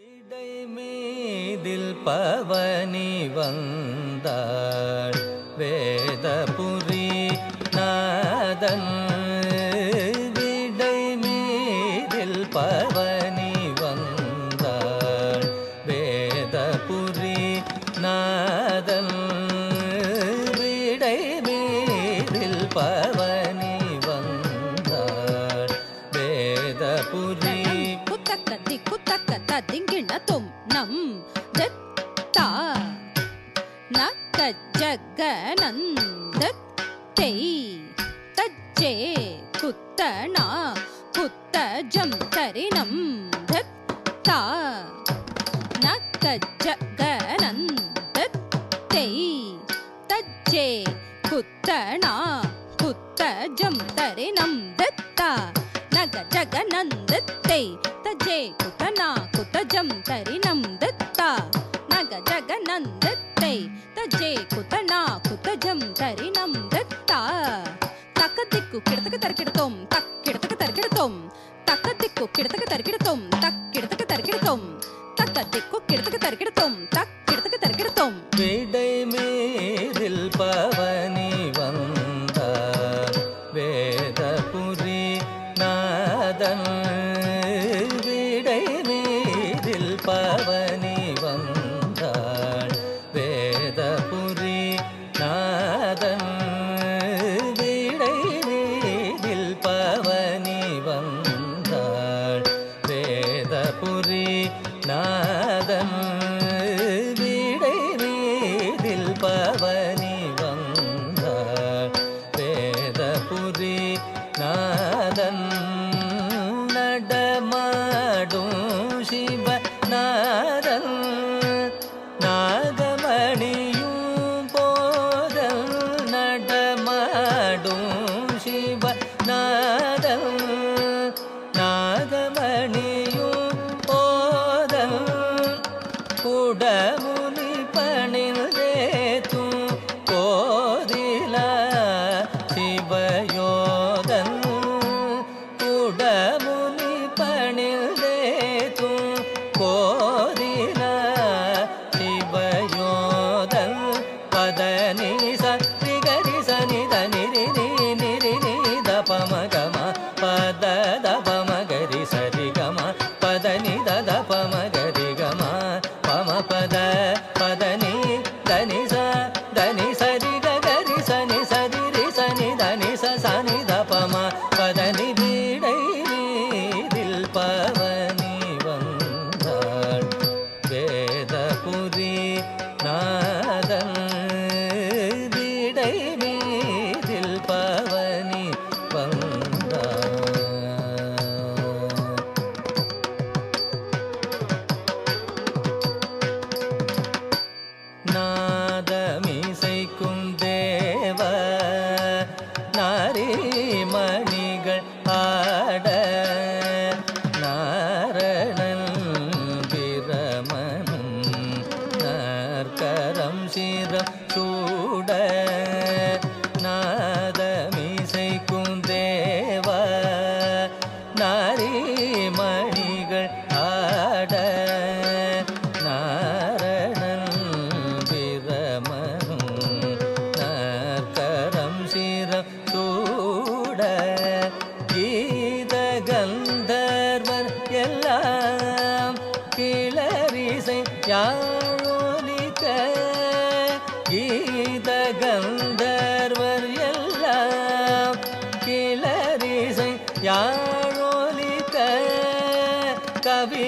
விடை மீதில் பவனி வந்தாள் வேதபுரி நாதன். விடை மீதில் பவனி வந்தாள் வேதபுரி நாதன். விடை மீதில் பவனி வந்தாள் வேதபுரி திங்கிணத்தும் நம் தத்தா நக்க ஜகனந்தத்தை தஜ்ஜே குத்தனா குத்தஜம் தரினம் தத்தா நக்க ஜகனந்தத்தை தஜ்ஜே குத்தனா குத்தஜம் தரினம் தத்தா நக ஜகனந்தத்தை தஜ்ஜே குத்தனா குத்தஜம் தரினம் தத்தா நக ஜகனந்தத்தை தஜ்ஜே குத்தனா குத்தஜம் தரினம் தத்தா. தக்கத்திக்கு கிடத்துக்கு தரக்கிடத்தோம் தக்கிடத்துக்கு தரக்கிடத்தோம் தக்கத்திக்கு கிடத்துக்கு தரக்கிடத்தோம் தக்கிடத்துக்கு தரக்கிடத்தோம் தக்கத்திக்கு கிடத்துக்கு தரக்கிடத்தோம் தக்கிடத்துக்கு தரக்கிடத்தோம். விடை மீதில் பவனி வந்தார் வேதபுரி நாதன். விடை மீதில் பவனி வந்தாள் வேதபுரி நாதன். விடை மீதில் பவனி வந்தாள் வேதபுரி நாதன். விடை மீதில் பவனி வந்தாள் வேதபுரி நாதன். நடமாடும் சிவ நாதன் நாகமணியும் போதல். நடமாடும் சிவ நாதன் நாகமணியும் போதல். குடமுனி பணிந்தேத்தும் கோதிலா சிவயோதன். குடமுனி பணிந்தேத்தும் கோதிலா சிவயோதன். பதனி சரி கரி சனி தனிரி நிரி நீத பமகம பத தபமகரி சரி கம பதனி தத பமகரி கம பம பத பதனி தனி சரி கரி சனி சரி ரி சனி தனி சனி தபம பதனி. விடை மீதில் பவனி வந்தாள் வேதபுரி நாதன். விடை மீதில் பவனி வந்தாள். நாதமிசைக்கும் தேவ நாரிமணிகள் ஆட. நாரணன் பிரமனும் நாற்கரம் சிரம் சூட. நாதமிசைக்கும் தேவ நாரிமணிகள் ஆட. நாரணன் பிரமனும் நாற்கரம் சிரம் சூட. கீத கந்தர்வர் எல்லாம் கிளரிசை யாழொலிக்க. கீத கந்தர்வர் எல்லாம் கிளரிசை யாழொலிக்க. கவி